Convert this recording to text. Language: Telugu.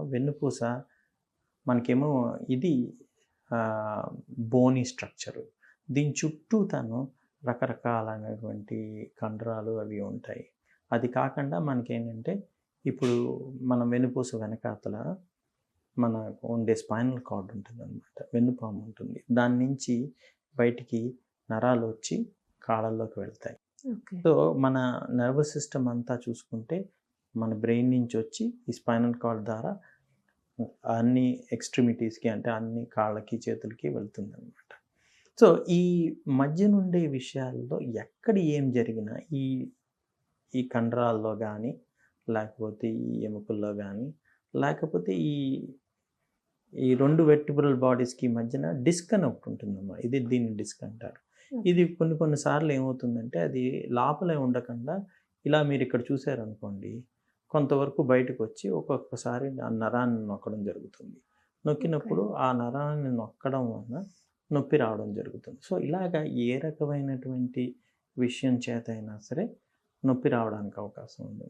వెన్నుపూస మనకేమో ఇది బోనీ స్ట్రక్చరు. దీని చుట్టూ రకరకాలైనటువంటి కండరాలు అవి ఉంటాయి. అది కాకుండా మనకేంటంటే ఇప్పుడు మన వెన్నుపూస వెనకాతల మనకు ఉండే స్పైనల్ కార్డ్ ఉంటుందనమాట. వెన్నుపాము ఉంటుంది. దాని నుంచి బయటికి నరాలొచ్చి కాళ్ళల్లోకి వెళ్తాయి. ఓకే. సో, మన నర్వస్ సిస్టమ్ అంతా చూసుకుంటే మన బ్రెయిన్ నుంచొచ్చి ఈ స్పైనల్ కార్డ్ ద్వారా అన్ని ఎక్స్‌ట్రిమిటీస్‌కి అంటే అన్ని కాళ్ళకి, చేతులకి వెళ్తుందనమాట. సో, ఈ మధ్యనుండే విషయాల్లో ఎక్కడ ఏం జరిగినా ఈ ఈ కండరాల్లో గానీ, లేకపోతే ఈ ఎముకల్లో గానీ, లేకపోతే ఈ 2 వెర్టిబ్రల్ బాడీస్‌కి మధ్యన డిస్క్ అని ఒకటుంటుందమ్మా. దీన్ని డిస్క్ అంటారు. ఓకే. ఇది కొన్ని సార్లు ఏమవుతుందంటే అది లోపలే ఉండకుండా ఇలా మీరిక్కడ చూసారనుకోండి, కొంతవరకు బయటకొచ్చి ఒక్కొక్కసారి ఆ నరాన్ని నొక్కడం జరుగుతుంది. ఓకే. నొక్కినప్పుడు ఆ నరాన్ని నొక్కడం వలన నొప్పి రావడం జరుగుతుంది. సో, ఇలాగ ఏ రకమైనటువంటి విషయం చేతైనా సరే నొప్పి రావడానికి అవకాశం ఉంది.